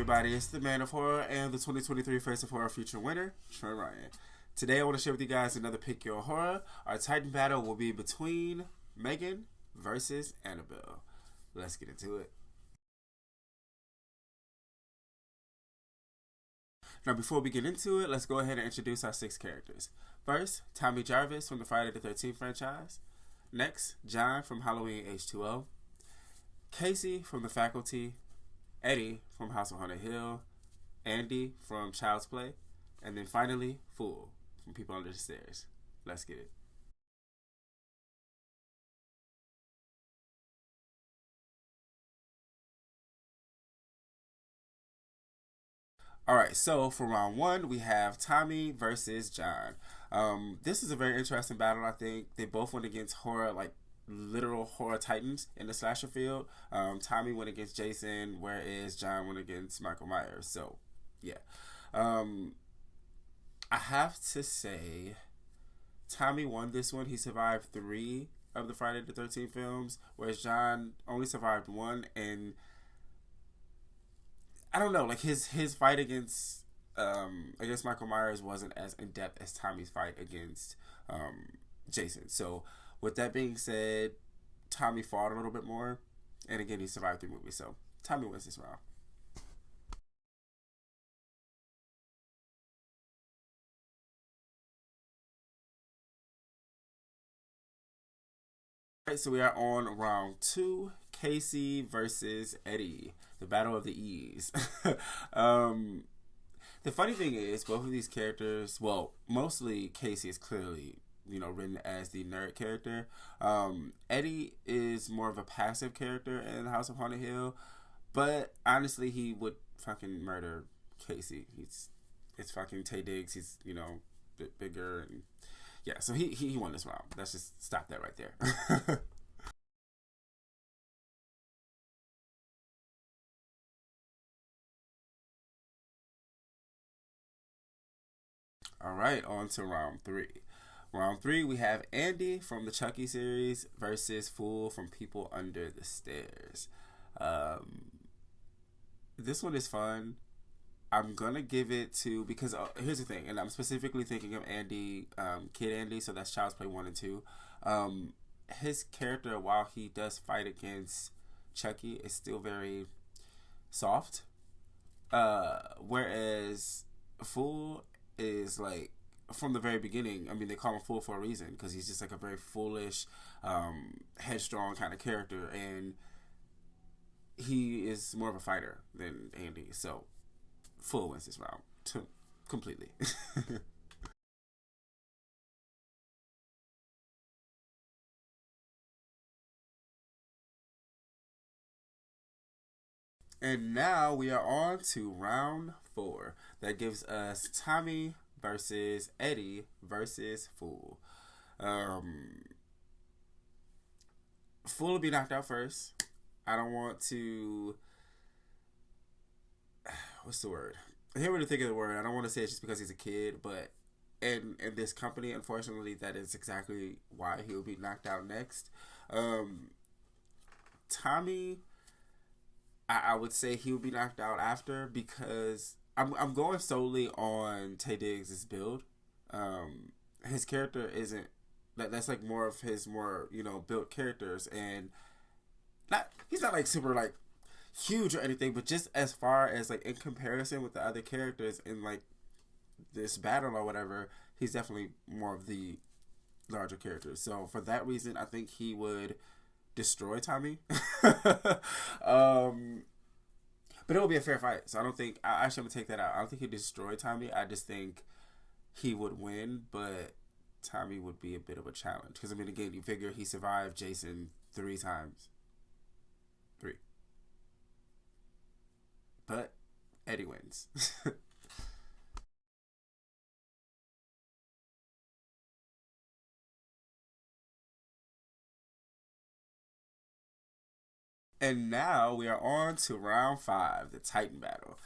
everybody? It's the Man of Horror and the 2023 Face of Horror feature winner, Trey Ryan. Today I want to share with you guys another Pick Your Horror. Our Titan battle will be between Megan versus Annabelle. Let's get into it. Now before we get into it, let's go ahead and introduce our 6 characters. First, Tommy Jarvis from the Friday the 13th franchise. Next, John from Halloween H2O. Casey from The Faculty. Eddie from House of Haunted Hill. Andy from Child's Play. And then finally, Fool from People Under the Stairs. Let's get it. Alright, so for round 1, we have Tommy versus John. This is a very interesting battle, I think. They both went against horror, like literal horror titans in the slasher field. Tommy went against Jason, whereas John went against Michael Myers. So, yeah. I have to say, Tommy won this one. He survived 3 of the Friday the 13th films, whereas John only survived 1. And I don't know, like his fight against Michael Myers wasn't as in depth as Tommy's fight against Jason. So with that being said, Tommy fought a little bit more, and again he survived 3 movies. So Tommy wins this round. Alright, so we are on round 2. Casey versus Eddie. The Battle of the E's. The funny thing is, both of these characters, well, mostly Casey is clearly, written as the nerd character. Eddie is more of a passive character in House of Haunted Hill, but honestly, he would fucking murder Casey. It's fucking Tay Diggs. He's, bit bigger, and yeah, so he won this round. Let's just stop that right there. All right, on to round 3. Round 3, we have Andy from the Chucky series versus Fool from People Under the Stairs. This one is fun. I'm gonna give it to, because here's the thing, and I'm specifically thinking of Andy, Kid Andy, so that's Child's Play 1 and 2. His character, while he does fight against Chucky, is still very soft. Whereas Fool is like, from the very beginning, I mean, they call him Fool for a reason, because he's just like a very foolish, headstrong kind of character, and he is more of a fighter than Andy. So Fool wins this round completely. And now we are on to round 4. That gives us Tommy versus Eddie versus Fool. Fool will be knocked out first. I don't want to. What's the word? I can't really think of the word. I don't want to say it's just because he's a kid, but in this company, unfortunately, that is exactly why he'll be knocked out next. Tommy, I would say he would be knocked out after, because I'm going solely on Tay Diggs' build. His character isn't that's like more of his built characters, and he's not like super like huge or anything, but just as far as like in comparison with the other characters in like this battle or whatever, he's definitely more of the larger characters. So for that reason, I think he would destroy Tommy. But it will be a fair fight. So I don't think, I actually, I'm gonna take that out. I don't think he'd destroy Tommy. I just think he would win, but Tommy would be a bit of a challenge. Because I mean, again, you figure he survived Jason 3 times. 3. But Eddie wins. And now we are on to round 5, the Titan battle.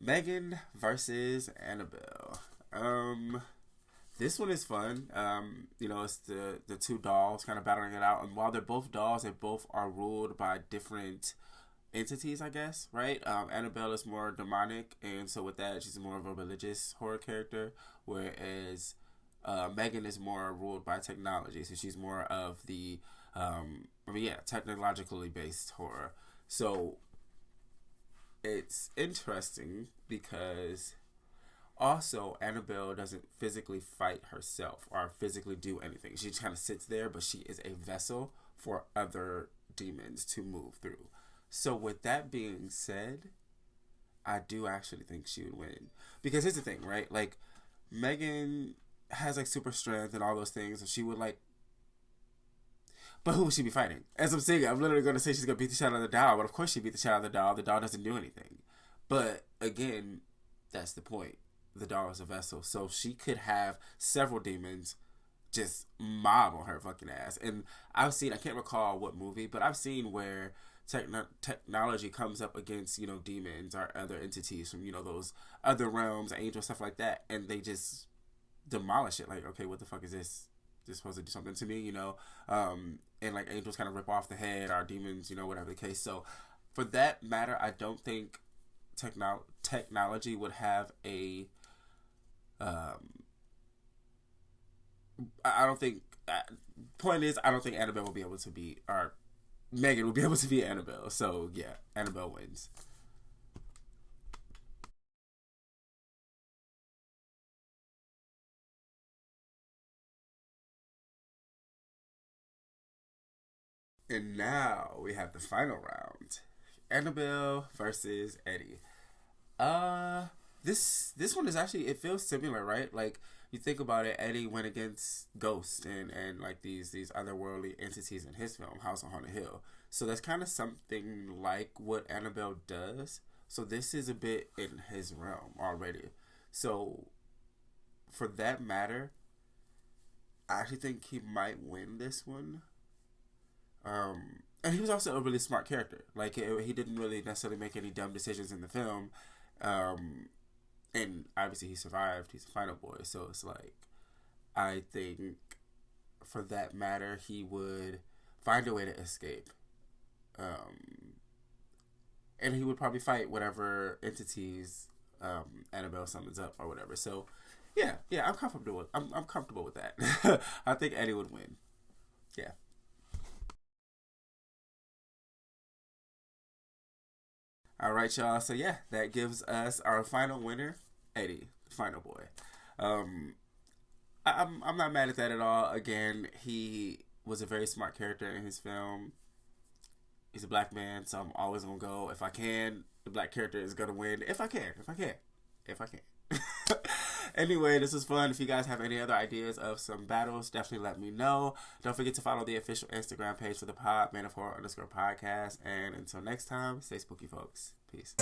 Megan versus Annabelle. This one is fun. It's the 2 dolls kind of battling it out, and while they're both dolls, they both are ruled by different entities, I guess, right? Annabelle is more demonic, and so with that, she's more of a religious horror character, whereas Megan is more ruled by technology, so she's more of the, technologically based horror. So it's interesting because also Annabelle doesn't physically fight herself or physically do anything. She just kind of sits there, but she is a vessel for other demons to move through. So with that being said, I do actually think she would win. Because here's the thing, right? Like, Megan has like super strength and all those things, and she would like, but who would she be fighting? As I'm saying, I'm literally gonna say she's gonna beat the shit out of the doll, but of course she beat the shit out of the doll. The doll doesn't do anything. But again, that's the point. The doll is a vessel. So she could have several demons just mob on her fucking ass. And I've seen, I can't recall what movie, but I've seen where technology comes up against, demons or other entities from, those other realms, angels, stuff like that, and they just demolish it. Like, okay, what the fuck is this? This supposed to do something to me, and like angels kind of rip off the head, or demons, whatever the case. So for that matter, I don't think technology would have a I don't think point is, I don't think Annabelle will be able to be, or Megan will be able to be Annabelle. So yeah, Annabelle wins. And now we have the final round. Annabelle versus Eddie. Uh this one is actually, it feels similar, right? Like, you think about it, Eddie went against ghosts and like these otherworldly entities in his film, House on Haunted Hill. So that's kind of something like what Annabelle does. So this is a bit in his realm already. So for that matter, I actually think he might win this one. And he was also a really smart character. Like, he didn't really necessarily make any dumb decisions in the film. Um, and obviously he survived. He's a final boy, so it's like, I think for that matter he would find a way to escape, um, and he would probably fight whatever entities Annabelle summons up or whatever. So yeah, I'm comfortable with that. I think Eddie would win. Yeah. All right, y'all. So yeah, that gives us our final winner, Eddie, the final boy. Um, I'm not mad at that at all. Again, he was a very smart character in his film. He's a black man, so I'm always gonna go. If I can, the black character is gonna win. If I can. Anyway, this was fun. If you guys have any other ideas of some battles, definitely let me know. Don't forget to follow the official Instagram page for the pod, Man of Horror _podcast. And until next time, stay spooky, folks. Peace.